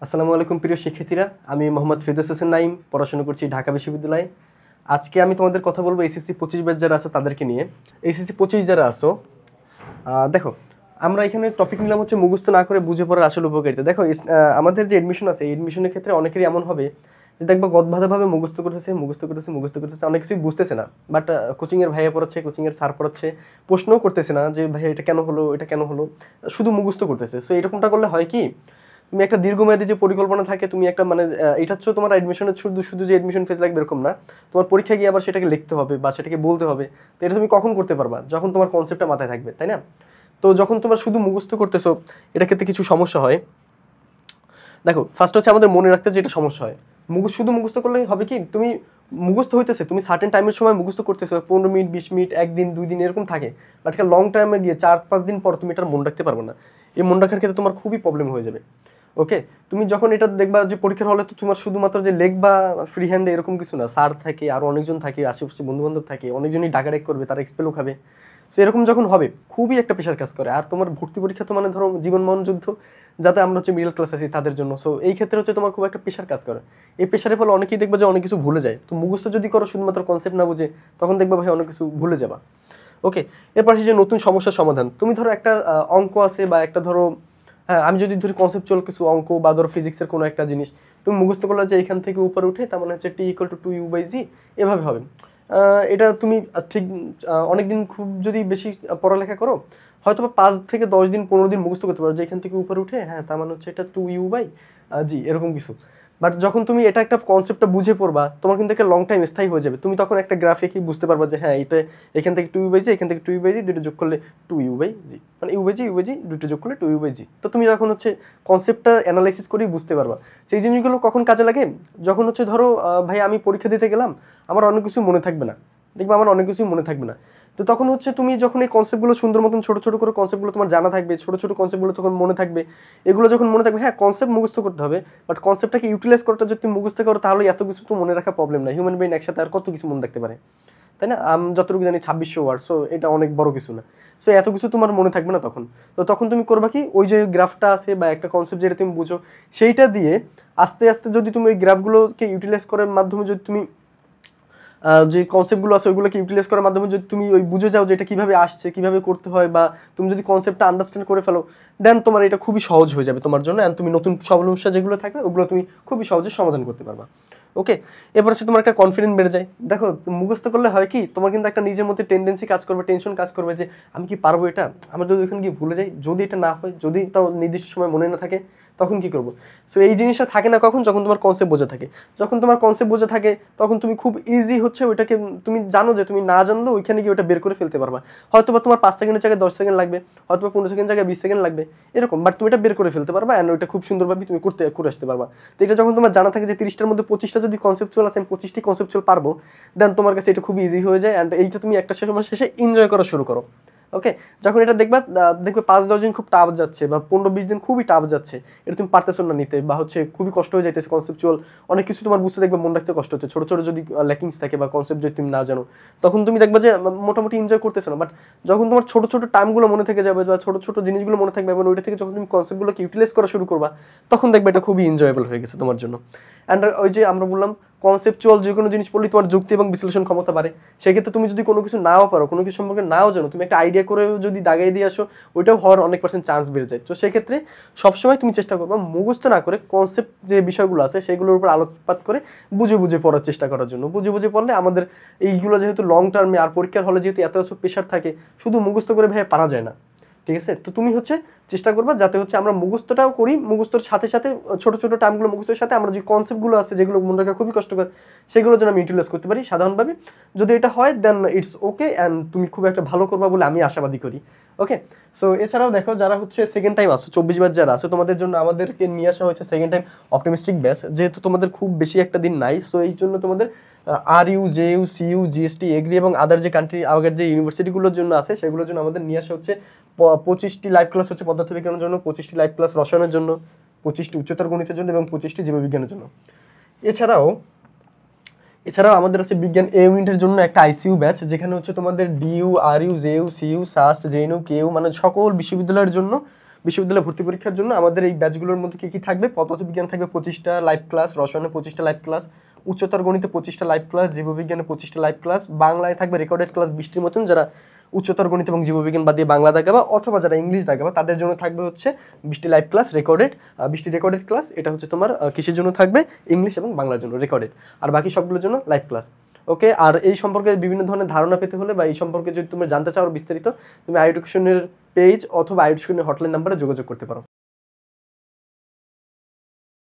আসসালামু আলাইকুম প্রিয় শিক্ষার্থীরা, আমি মোহাম্মদ ফিরদৌস হোসেন নাইম, পড়াশোনা করছি ঢাকা বিশ্ববিদ্যালয়ে। আজকে আমি তোমাদের কথা বলবো এসএসসি 25 ব্যাচ যারা আছো তাদেরকে নিয়ে। এসএসসি 25 যারা আছো, দেখো আমরা এখানে টপিক নিলাম হচ্ছে মুখস্থ না করে বুঝে পড়ার আসল উপকারিতা। দেখো আমাদের যে এডমিশন আছে, এই এডমিশনের ক্ষেত্রে অনেকেরই এমন হবে যে দেখবা গদবাঁধাভাবে মুখস্থ করতেছে, অনেক কিছুই বুঝতেছে না। বাট কোচিংয়ের ভাইয়া পড়াচ্ছে, কোচিংয়ের স্যার পড়াচ্ছে, প্রশ্নও করতেছে না যে ভাইয়া এটা কেন হলো, শুধু মুখস্থ করতেছে। সো এরকমটা করলে হয় কি, তুমি একটা দীর্ঘমেয়াদী যে পরিকল্পনা থাকে, তুমি একটা এটা হচ্ছে তোমার এডমিশনের শুধু শুধু যে এডমিশন ফেজ লাগবে এরকম না, তোমার পরীক্ষা গিয়ে আবার সেটাকে লিখতে হবে বা সেটাকে বলতে হবে। তো এটা তুমি কখন করতে পারবা? যখন তোমার কনসেপ্টটা মাথায় থাকবে, তাই না? তো যখন তোমার শুধু মুখস্থ করতেছো, এটা ক্ষেত্রে কিছু সমস্যা হয়। দেখো, ফার্স্ট হচ্ছে আমাদের মনে রাখতে যে এটা সমস্যা হয়। শুধু মুখস্থ করলে হবে কি, তুমি মুখস্থ হইতেছে, তুমি সার্টেন টাইমের সময় মুখস্থ করতেছো, 15 মিনিট 20 মিনিট, একদিন 2 দিন এরকম থাকে। বাট একটা লং টাইমে গিয়ে 4-5 দিন পর তুমি এটা মনে রাখতে পারবে না। এই মনে রাখার ক্ষেত্রে তোমার খুবই প্রবলেম হয়ে যাবে। ওকে, তুমি যখন এটা দেখবা যে পরীক্ষার হলে, তো তোমার শুধুমাত্র যে লেখ বা ফ্রি হ্যান্ডে এরকম কিছু না, স্যার থাকে, আরো অনেকজন থাকে, আশেপাশে বন্ধু বান্ধব থাকে, অনেকজনই ডাকাডাক করবে, তারা এক্সপেলও খাবে। সো এরকম যখন হবে, খুবই একটা প্রেশার কাজ করে। আর তোমার ভর্তি পরীক্ষা তো মানে ধরো জীবন মরণ যুদ্ধ, যাতে আমরা হচ্ছে মিডল ক্লাস আছি তাদের জন্য। সো এই ক্ষেত্রে হচ্ছে তোমার খুব একটা প্রেশার কাজ করে। এই প্রেশারের ফলে অনেকেই দেখবে যে অনেক কিছু ভুলে যায়। তো মুখস্থ যদি করো শুধুমাত্র কনসেপ্ট না বুঝে, তখন দেখবা ভাই অনেক কিছু ভুলে যাবা। ওকে, এরপর যে নতুন সমস্যার সমাধান, তুমি ধরো একটা অঙ্ক আছে বা একটা ধরো, হ্যাঁ আমি যদি ধরি কনসেপচুয়াল কিছু অঙ্ক বা ধরো ফিজিক্সের কোনো একটা জিনিস, তুমি মুখস্থ করলে যে এখান থেকে উপরে উঠে তার মানে হচ্ছে T=2u/g, এভাবে হবে। এটা তুমি ঠিক অনেকদিন খুব যদি বেশি পড়ালেখা করো, হয়তো বা 5 থেকে 10 দিন 15 দিন মুখস্থ করতে পারো যে এখান থেকে উপরে উঠে, হ্যাঁ তার মানে হচ্ছে এটা 2u/g, এরকম কিছু। বাট যখন তুমি এটা একটা কনসেপ্টটা বুঝে পড়বা, তোমার কিন্তু একটা লং টাইম স্থায়ী হয়ে যাবে। তুমি তখন একটা গ্রাফে কি বুঝতে পারবা যে হ্যাঁ এটা এখান থেকে 2u/g, এখান থেকে 2u/g, দুটো যোগ করলে 2u/g, মানে u/g দুটো যোগ করলে 2u/g। তো তুমি যখন হচ্ছে কনসেপ্টটা অ্যানালাইসিস করেই বুঝতে পারবা। সেই জিনিসগুলো কখন কাজে লাগে, যখন হচ্ছে ধরো ভাই আমি পরীক্ষা দিতে গেলাম, আমার অনেক কিছু মনে থাকবে না, দেখবে আমার অনেক কিছুই মনে থাকবে না। তো তখন হচ্ছে তুমি যখন এই কনসেপ্টগুলো সুন্দর মতন ছোট ছোট করে কনসেপ্টগুলো তোমার জানা থাকবে, ছোট ছোট কনসেপ্টগুলো তখন মনে থাকবে। এগুলো যখন মনে থাকবে, হ্যাঁ কনসেপ্ট মুখস্থ করতে হবে, বাট কনসেপ্টটাকে ইউটিলাইজ করাটা যদি তুমি মুখস্থ করো, তাহলে এত কিছু তো মনে রাখা প্রবলেম না। হিউম্যান ব্রেইন একসাথে আর কত কিছু মনে রাখতে পারে, তাই না? আমি যতটুকু জানি 2600 ওয়ার্ড, সো এটা অনেক বড় কিছু না। সো এত কিছু তোমার মনে থাকবে না তখন। তো তখন তুমি করবা কি, ওই যে গ্রাফটা আছে বা একটা কনসেপ্ট যেটা তুমি বুঝো, সেইটা দিয়ে আস্তে আস্তে যদি তুমি ওই গ্রাফগুলোকে ইউটিলাইজ করার মাধ্যমে যদি তুমি যে কনসেপ্টগুলো আছে ওইগুলোকে ইউটিলাইজ করার মাধ্যমে যদি তুমি ওই বুঝে যাও যে এটা কিভাবে আসছে, কিভাবে করতে হয়, বা তুমি যদি কনসেপ্টটা আন্ডারস্ট্যান্ড করে ফেলো, দেন তোমার এটা খুবই সহজ হয়ে যাবে তোমার জন্য। এন্ড তুমি নতুন সমস্যা যেগুলো থাকবে ওগুলো তুমি খুবই সহজে সমাধান করতে পারবা। ওকে, এরপর হচ্ছে তোমার একটা কনফিডেন্স বেড়ে যায়। দেখো, মুখস্থ করলে হয় কি, তোমার কিন্তু একটা নিজের মধ্যে টেন্ডেন্সি কাজ করবে, টেনশন কাজ করবে যে আমি কি পারবো এটা, আমার যদি ওখানে গিয়ে ভুলে যাই, যদি এটা না হয়, যদি তাও নির্দিষ্ট সময় মনে না থাকে, তখন কি করবো? সো এই জিনিসটা থাকে না কখন, যখন তোমার কনসেপ্ট বোঝা থাকে। যখন তোমার কনসেপ্ট বোঝা থাকে, তখন তুমি খুব ইজি হচ্ছে ওইটাকে, তুমি জানো যে তুমি না জানলেও ওইখানে গিয়ে ওটা বের করে ফেলতে পারবা। হয়তো বা তোমার 5 সেকেন্ডের জায়গায় 10 সেকেন্ড লাগবে, হয়তো বা 15 সেকেন্ড জায়গায় 20 সেকেন্ড লাগবে, এরকম। বাট তুমি এটা বের করে ফেলতে পারবা, অ্যান্ড ওইটা খুব সুন্দরভাবে তুমি করে আসতে পারবা। তো এটা যখন তোমার জানা থাকে যে 30টার মধ্যে 25টা যদি কনসেপচুয়াল আছে, আমি 25টি কনসেপচুয়াল পারবো, দেন তোমার কাছে এটা খুব ইজি হয়ে যায়। অ্যান্ড এইটা তুমি একটা সময় শেষে এনজয় করা শুরু করো। ওকে, যখন এটা দেখবে 5-10 দিন খুব টাফ যাচ্ছে বা 15-20 দিন খুবই টাফ যাচ্ছে, এটা তুমি পারতেছো না নিতে, বা হচ্ছে খুবই কষ্ট হয়ে যাইতেছে, কনসেপচুয়াল অনেক কিছু তোমার বুঝতে দেখবে মনে রাখতে কষ্ট হচ্ছে, ছোট ছোট যদি ল্যাকিংস থাকে বা কনসেপ্ট যদি তুমি না জানো, তখন তুমি দেখবে যে মোটামুটি এনজয় করতেছো না। বাট যখন তোমার ছোট ছোট টার্মগুলো মনে থেকে যাবে বা ছোট ছোট জিনিসগুলো মনে থাকবে, এবং ওইটা থেকে যখন তুমি কনসেপ্টগুলোকে ইউটিলাইজ করা শুরু করবা, তখন দেখবে এটা খুবই এনজয়েবল হয়ে গেছে তোমার জন্য। অ্যান্ড ওই যে আমরা বললাম, কনসেপচুয়াল যে কোনো জিনিস পড়লে তোমার যুক্তি এবং বিশ্লেষণ ক্ষমতা বাড়ে। সেক্ষেত্রে তুমি যদি কোনো কিছু নাও পারো, কোনো কিছু সম্পর্কে নাও জানো, তুমি একটা আইডিয়া করে যদি দাগাই দিয়ে আসো, ওইটাও হওয়ার অনেক % চান্স বেড়ে যায়। তো সেক্ষেত্রে সবসময় তুমি চেষ্টা করবে মুখস্থ না করে কনসেপ্ট যে বিষয়গুলো আছে সেগুলোর উপর আলোকপাত করে বুঝে বুঝে পড়ার চেষ্টা করার জন্য। বুঝে বুঝে পড়লে আমাদের এইগুলো যেহেতু লং টার্মে, আর পরীক্ষার হলে যেহেতু এত প্রেশার থাকে, শুধু মুখস্থ করে ভাই পারা যায় না, ঠিক আছে? তো তুমি হচ্ছে চেষ্টা করবা যাতে হচ্ছে আমরা মুখস্থটাও করি, মুখস্থর সাথে সাথে ছোট ছোট টার্মগুলো মুখস্থের সাথে আমরা যে কনসেপ্টগুলো আছে যেগুলো মনে রাখা খুবই কষ্টকর, সেগুলো যেন আমি ইউটিলাইজ করতে পারি সাধারণভাবে। যদি এটা হয়, দেন ইটস ওকে, অ্যান্ড তুমি খুব একটা ভালো করবা বলে আমি আশাবাদী করি। ওকে, সো এছাড়াও দেখো, যারা হচ্ছে সেকেন্ড টাইম আসো, 24 ব্যাচ যারা আসো, তোমাদের জন্য আমাদেরকে নিয়ে আসা হয়েছে সেকেন্ড টাইম অপটিমিস্টিক ব্যাচ। যেহেতু তোমাদের খুব বেশি একটা দিন নাই, সো এই জন্য তোমাদের RU, JU, CU, GST, agri এবং আদার যে কান্ট্রি আগের যে ইউনিভার্সিটিগুলোর জন্য আছে, সেগুলোর জন্য আমাদের নিয়ে আসা হচ্ছে 25টি লাইভ ক্লাস হচ্ছে পদার্থবিজ্ঞানের জন্য, 25টি লাইভ ক্লাস রসায়নের জন্য, 25টি উচ্চতর গণিতের জন্য এবং 25টি জীববিজ্ঞানের জন্য। এছাড়াও আমাদের আছে বিজ্ঞান এ ইউনিটের জন্য একটা ICU ব্যাচ, যেখানে হচ্ছে তোমাদের DU, RU, JU, CU, SUST, JNU, KU, মানে সকল বিশ্ববিদ্যালয়ের জন্য বিশ্ববিদ্যালয়ে ভর্তি পরীক্ষার জন্য আমাদের এই ব্যাচগুলোর মধ্যে কী কী থাকবে? পদার্থবিজ্ঞান থাকবে 25টা লাইভ ক্লাস, রসায়নে 25টা লাইভ ক্লাস, উচ্চতর গণিতে 25টা লাইভ ক্লাস, জীববিজ্ঞানে 25টা লাইভ ক্লাস, বাংলায় থাকবে রেকর্ডেড ক্লাস 20টির মতন, যারা উচ্চতর গণিত এবং জীববিজ্ঞান বাদ দিয়ে বাংলা দাগাবা অথবা যারা ইংলিশ দাগাবা তাদের জন্য থাকবে হচ্ছে 20টি লাইভ ক্লাস রেকর্ডেড, 20টি রেকর্ডেড ক্লাস। এটা হচ্ছে তোমার কিসের জন্য থাকবে? ইংলিশ এবং বাংলার জন্য রেকর্ডেড, আর বাকি সবগুলোর জন্য লাইভ ক্লাস। ওকে, আর এই সম্পর্কে বিভিন্ন ধরনের ধারণা পেতে হলে বা এই সম্পর্কে যদি তুমি জানতে চাও বিস্তারিত, তুমি আই এডুকেশনের পেজ অথবা আই এডুকেশনের হটলাইন নাম্বারে যোগাযোগ করতে পারো।